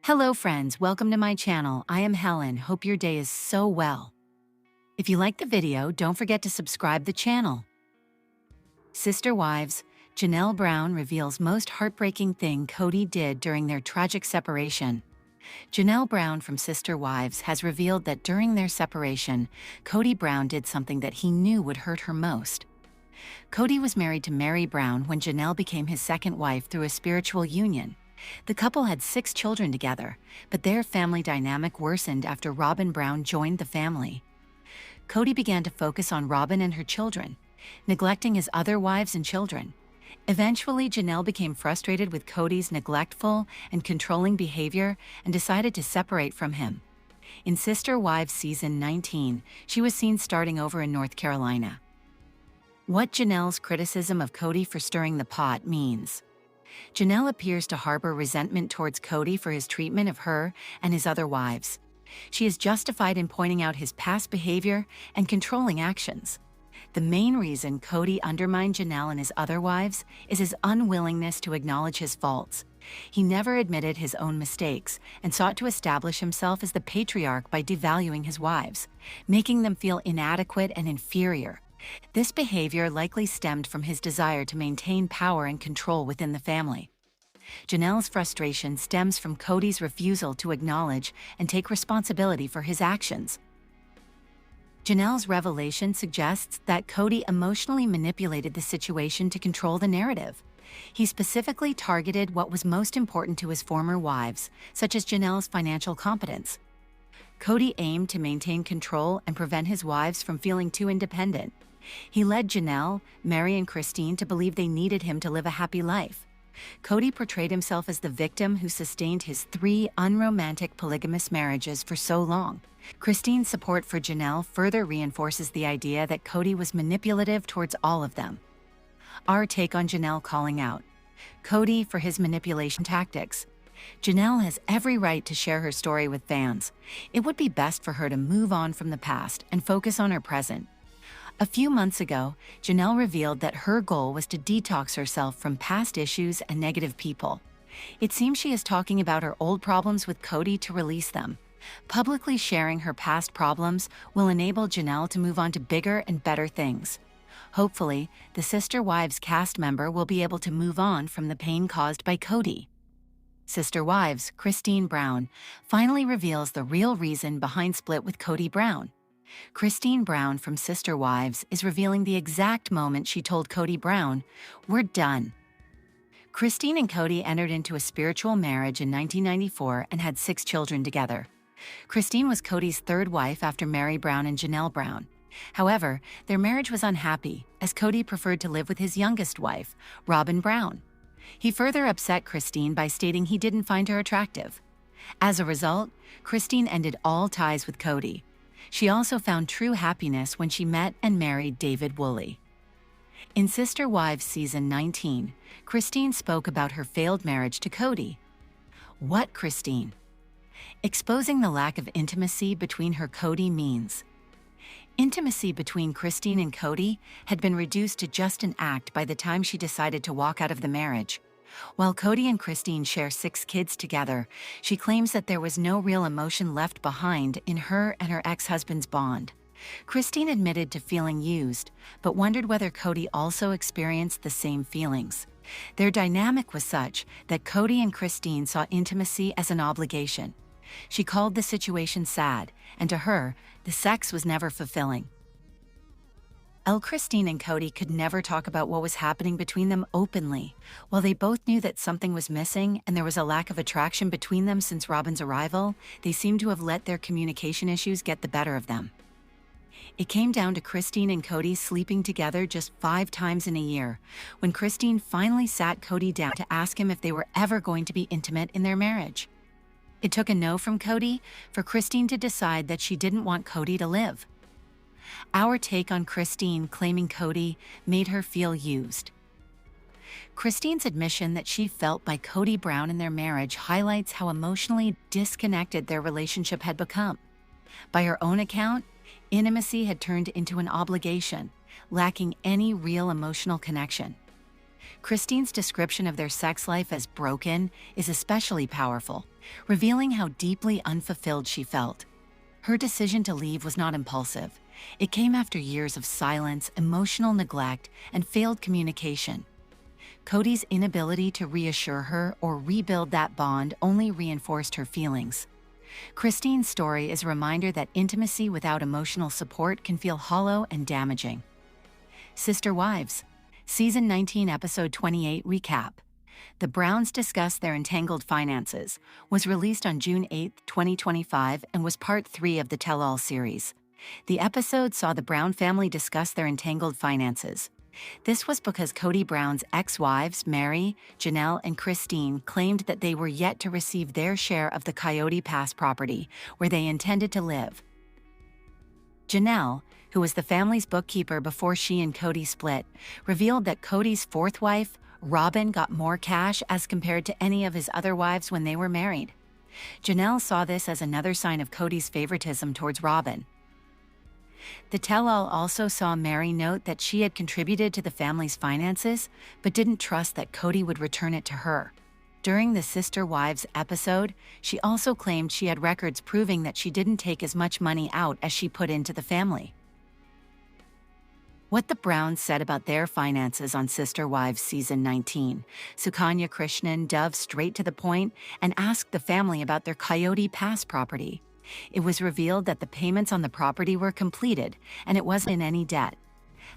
Hello friends, welcome to my channel. I am Helen, hope your day is so well. If you like the video, don't forget to subscribe the channel. Sister Wives, Janelle Brown reveals most heartbreaking thing Cody did during their tragic separation. Janelle Brown from Sister Wives has revealed that during their separation, Cody Brown did something that he knew would hurt her most. Cody was married to Mary Brown when Janelle became his second wife through a spiritual union. The couple had 6 children together, but their family dynamic worsened after Robin Brown joined the family. Cody began to focus on Robin and her children, neglecting his other wives and children. Eventually, Janelle became frustrated with Cody's neglectful and controlling behavior and decided to separate from him. In Sister Wives Season 19, she was seen starting over in North Carolina. What Janelle's criticism of Cody for stirring the pot means. Janelle appears to harbor resentment towards Cody for his treatment of her and his other wives. She is justified in pointing out his past behavior and controlling actions. The main reason Cody undermined Janelle and his other wives is his unwillingness to acknowledge his faults. He never admitted his own mistakes and sought to establish himself as the patriarch by devaluing his wives, making them feel inadequate and inferior. This behavior likely stemmed from his desire to maintain power and control within the family. Janelle's frustration stems from Cody's refusal to acknowledge and take responsibility for his actions. Janelle's revelation suggests that Cody emotionally manipulated the situation to control the narrative. He specifically targeted what was most important to his former wives, such as Janelle's financial competence. Cody aimed to maintain control and prevent his wives from feeling too independent. He led Janelle, Mary, and Christine to believe they needed him to live a happy life. Cody portrayed himself as the victim who sustained his 3 unromantic polygamous marriages for so long. Christine's support for Janelle further reinforces the idea that Cody was manipulative towards all of them. Our take on Janelle calling out Cody for his manipulation tactics. Janelle has every right to share her story with fans. It would be best for her to move on from the past and focus on her present. A few months ago, Janelle revealed that her goal was to detox herself from past issues and negative people. It seems she is talking about her old problems with Cody to release them. Publicly sharing her past problems will enable Janelle to move on to bigger and better things. Hopefully, the Sister Wives cast member will be able to move on from the pain caused by Cody. Sister Wives, Christine Brown, finally reveals the real reason behind split with Cody Brown. Christine Brown from Sister Wives is revealing the exact moment she told Cody Brown, "We're done." Christine and Cody entered into a spiritual marriage in 1994 and had 6 children together. Christine was Cody's 3rd wife after Mary Brown and Janelle Brown. However, their marriage was unhappy, as Cody preferred to live with his youngest wife, Robin Brown. He further upset Christine by stating he didn't find her attractive. As a result, Christine ended all ties with Cody. She also found true happiness when she met and married David Woolley. In Sister Wives Season 19, Christine spoke about her failed marriage to Cody. What Christine? Exposing the lack of intimacy between her Cody means. Intimacy between Christine and Cody had been reduced to just an act by the time she decided to walk out of the marriage. While Cody and Christine share 6 kids together, she claims that there was no real emotion left behind in her and her ex-husband's bond. Christine admitted to feeling used, but wondered whether Cody also experienced the same feelings. Their dynamic was such that Cody and Christine saw intimacy as an obligation. She called the situation sad, and to her, the sex was never fulfilling. Christine and Cody could never talk about what was happening between them openly. While they both knew that something was missing and there was a lack of attraction between them since Robin's arrival, they seemed to have let their communication issues get the better of them. It came down to Christine and Cody sleeping together just 5 times in a year, when Christine finally sat Cody down to ask him if they were ever going to be intimate in their marriage. It took a no from Cody for Christine to decide that she didn't want Cody to live. Our take on Christine claiming Cody made her feel used. Christine's admission that she felt by Cody Brown in their marriage highlights how emotionally disconnected their relationship had become. By her own account, intimacy had turned into an obligation, lacking any real emotional connection. Christine's description of their sex life as broken is especially powerful, revealing how deeply unfulfilled she felt. Her decision to leave was not impulsive. It came after years of silence, emotional neglect, and failed communication. Kody's inability to reassure her or rebuild that bond only reinforced her feelings. Christine's story is a reminder that intimacy without emotional support can feel hollow and damaging. Sister Wives, Season 19, Episode 28 Recap. The Browns Discuss Their Entangled Finances was released on June 8, 2025, and was part 3 of the Tell-All series. The episode saw the Brown family discuss their entangled finances. This was because Kody Brown's ex-wives, Mary, Janelle, and Christine, claimed that they were yet to receive their share of the Coyote Pass property, where they intended to live. Janelle, who was the family's bookkeeper before she and Kody split, revealed that Kody's fourth wife, Robin, got more cash as compared to any of his other wives when they were married. Janelle saw this as another sign of Kody's favoritism towards Robin. The tell-all also saw Mary note that she had contributed to the family's finances, but didn't trust that Kody would return it to her. During the Sister Wives episode, she also claimed she had records proving that she didn't take as much money out as she put into the family. What the Browns said about their finances on Sister Wives Season 19, Sukanya Krishnan dove straight to the point and asked the family about their Coyote Pass property. It was revealed that the payments on the property were completed and it wasn't in any debt.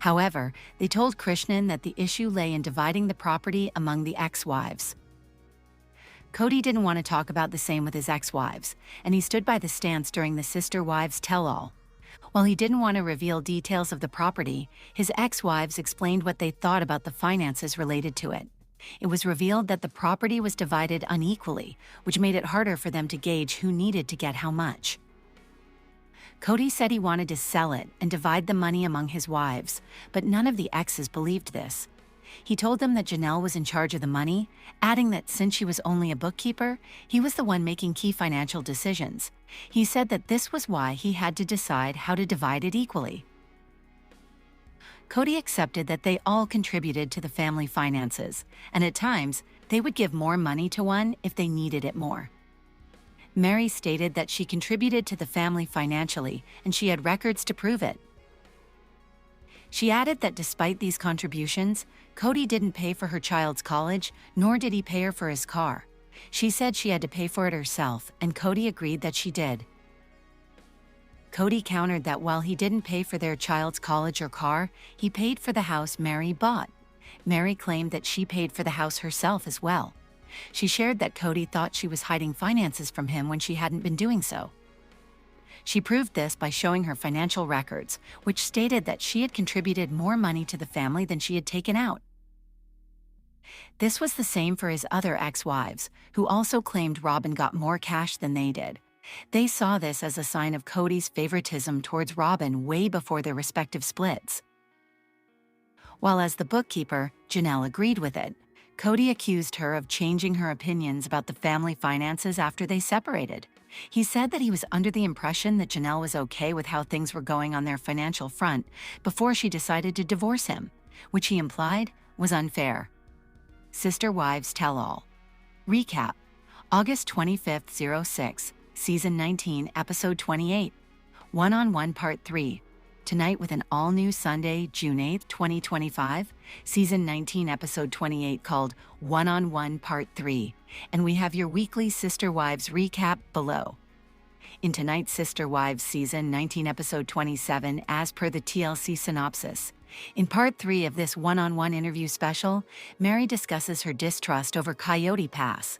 However, they told Krishnan that the issue lay in dividing the property among the ex-wives. Kody didn't want to talk about the same with his ex-wives, and he stood by the stance during the Sister Wives tell-all. While he didn't want to reveal details of the property, his ex-wives explained what they thought about the finances related to it. It was revealed that the property was divided unequally, which made it harder for them to gauge who needed to get how much. Kody said he wanted to sell it and divide the money among his wives, but none of the exes believed this. He told them that Janelle was in charge of the money, adding that since she was only a bookkeeper, he was the one making key financial decisions. He said that this was why he had to decide how to divide it equally. Kody accepted that they all contributed to the family finances, and at times, they would give more money to one if they needed it more. Mary stated that she contributed to the family financially, and she had records to prove it. She added that despite these contributions, Kody didn't pay for her child's college, nor did he pay her for his car. She said she had to pay for it herself, and Kody agreed that she did. Kody countered that while he didn't pay for their child's college or car, he paid for the house Mary bought. Mary claimed that she paid for the house herself as well. She shared that Kody thought she was hiding finances from him when she hadn't been doing so. She proved this by showing her financial records, which stated that she had contributed more money to the family than she had taken out. This was the same for his other ex-wives, who also claimed Robin got more cash than they did. They saw this as a sign of Kody's favoritism towards Robin way before their respective splits. While as the bookkeeper, Janelle agreed with it, Kody accused her of changing her opinions about the family finances after they separated. He said that he was under the impression that Janelle was okay with how things were going on their financial front before she decided to divorce him, which he implied was unfair. Sister Wives Tell-All. Recap. August 25, 06, Season 19, Episode 28. One-on-One Part 3. Tonight with an all-new Sunday, June 8, 2025, Season 19, Episode 28 called One-on-One Part 3. And we have your weekly Sister Wives recap below. In tonight's Sister Wives Season 19, Episode 27, as per the TLC synopsis, in Part 3 of this one-on-one interview special, Mary discusses her distrust over Coyote Pass.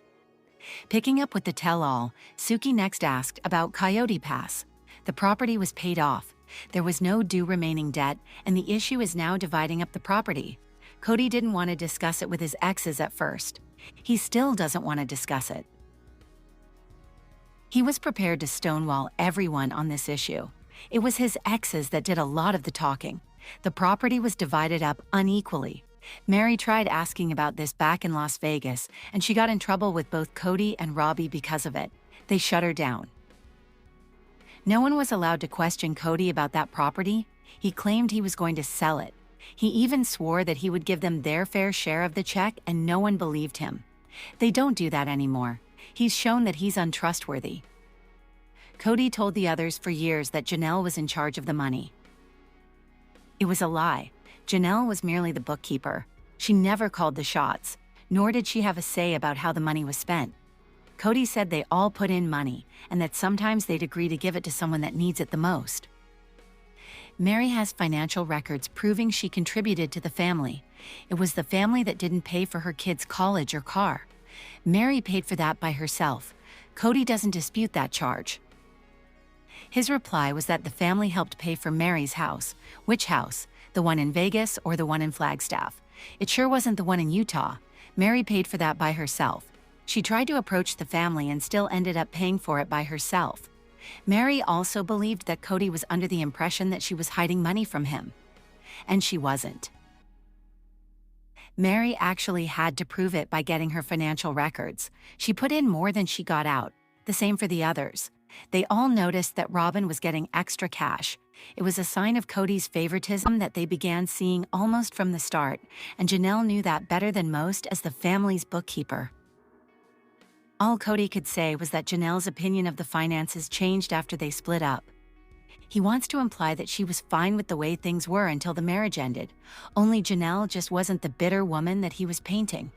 Picking up with the tell-all, Suki next asked about Coyote Pass. The property was paid off. There was no due remaining debt, and the issue is now dividing up the property. Kody didn't want to discuss it with his exes at first. He still doesn't want to discuss it. He was prepared to stonewall everyone on this issue. It was his exes that did a lot of the talking. The property was divided up unequally. Mary tried asking about this back in Las Vegas, and she got in trouble with both Kody and Robbie because of it. They shut her down. No one was allowed to question Kody about that property. He claimed he was going to sell it. He even swore that he would give them their fair share of the check, and no one believed him. They don't do that anymore. He's shown that he's untrustworthy. Kody told the others for years that Janelle was in charge of the money. It was a lie. Janelle was merely the bookkeeper. She never called the shots, nor did she have a say about how the money was spent. Kody said they all put in money, and that sometimes they'd agree to give it to someone that needs it the most. Mary has financial records proving she contributed to the family. It was the family that didn't pay for her kids' college or car. Mary paid for that by herself. Kody doesn't dispute that charge. His reply was that the family helped pay for Mary's house. Which house? The one in Vegas or the one in Flagstaff? It sure wasn't the one in Utah. Mary paid for that by herself. She tried to approach the family and still ended up paying for it by herself. Mary also believed that Kody was under the impression that she was hiding money from him. And she wasn't. Mary actually had to prove it by getting her financial records. She put in more than she got out. The same for the others. They all noticed that Robin was getting extra cash. It was a sign of Kody's favoritism that they began seeing almost from the start, and Janelle knew that better than most as the family's bookkeeper. All Kody could say was that Janelle's opinion of the finances changed after they split up. He wants to imply that she was fine with the way things were until the marriage ended, only Janelle just wasn't the bitter woman that he was painting.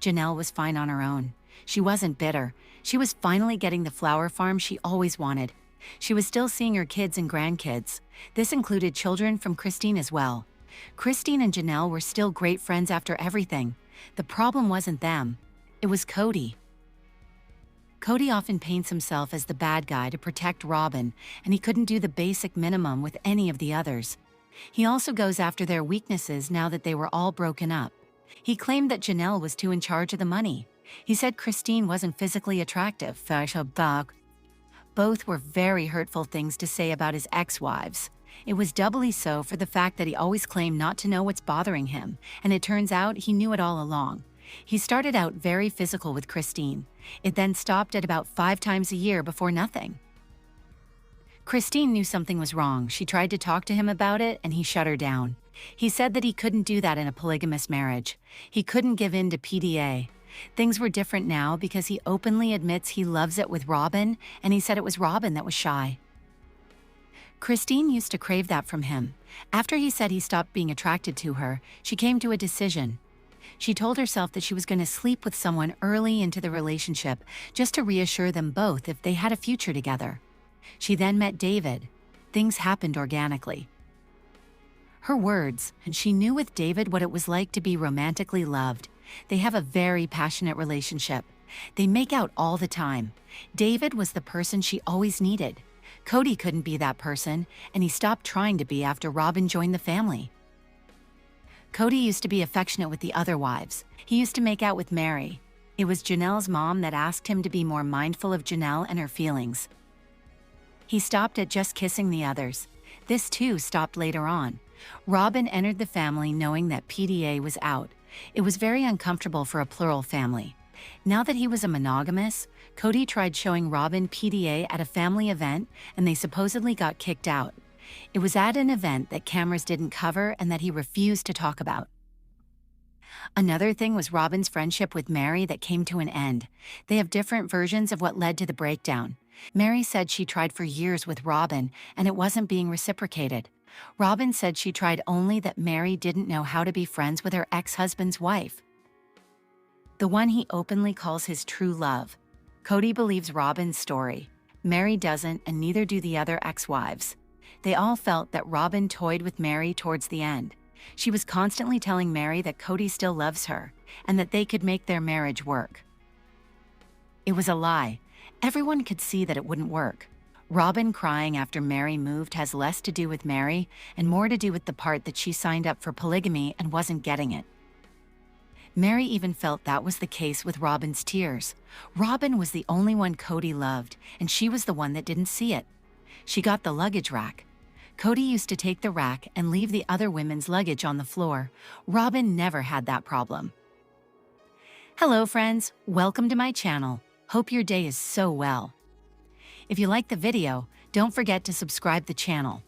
Janelle was fine on her own. She wasn't bitter. She was finally getting the flower farm she always wanted. She was still seeing her kids and grandkids. This included children from Christine as well. Christine and Janelle were still great friends after everything. The problem wasn't them. It was Kody. Kody often paints himself as the bad guy to protect Robin, and he couldn't do the basic minimum with any of the others. He also goes after their weaknesses now that they were all broken up. He claimed that Janelle was too in charge of the money. He said Christine wasn't physically attractive. Both were very hurtful things to say about his ex-wives. It was doubly so for the fact that he always claimed not to know what's bothering him, and it turns out he knew it all along. He started out very physical with Christine. It then stopped at about 5 times a year before nothing. Christine knew something was wrong. She tried to talk to him about it, and he shut her down. He said that he couldn't do that in a polygamous marriage. He couldn't give in to PDA. Things were different now because he openly admits he loves it with Robin, and he said it was Robin that was shy. Christine used to crave that from him. After he said he stopped being attracted to her, she came to a decision. She told herself that she was going to sleep with someone early into the relationship just to reassure them both if they had a future together. She then met David. Things happened organically. Her words, and she knew with David what it was like to be romantically loved. They have a very passionate relationship. They make out all the time. David was the person she always needed. Kody couldn't be that person, and he stopped trying to be after Robin joined the family. Kody used to be affectionate with the other wives. He used to make out with Mary. It was Janelle's mom that asked him to be more mindful of Janelle and her feelings. He stopped at just kissing the others. This too stopped later on. Robin entered the family knowing that PDA was out. It was very uncomfortable for a plural family. Now that he was a monogamous, Kody tried showing Robin PDA at a family event, and they supposedly got kicked out. It was at an event that cameras didn't cover and that he refused to talk about. Another thing was Robin's friendship with Mary that came to an end. They have different versions of what led to the breakdown. Mary said she tried for years with Robin and it wasn't being reciprocated. Robin said she tried only that Mary didn't know how to be friends with her ex-husband's wife, the one he openly calls his true love. Kody believes Robin's story. Mary doesn't, and neither do the other ex-wives. They all felt that Robin toyed with Mary towards the end. She was constantly telling Mary that Kody still loves her and that they could make their marriage work. It was a lie. Everyone could see that it wouldn't work. Robin crying after Mary moved has less to do with Mary and more to do with the part that she signed up for polygamy and wasn't getting it. Mary even felt that was the case with Robin's tears. Robin was the only one Kody loved, and she was the one that didn't see it. She got the luggage rack. Kody used to take the rack and leave the other women's luggage on the floor. Robin never had that problem. Hello friends, welcome to my channel. Hope your day is so well. If you like the video, don't forget to subscribe the channel.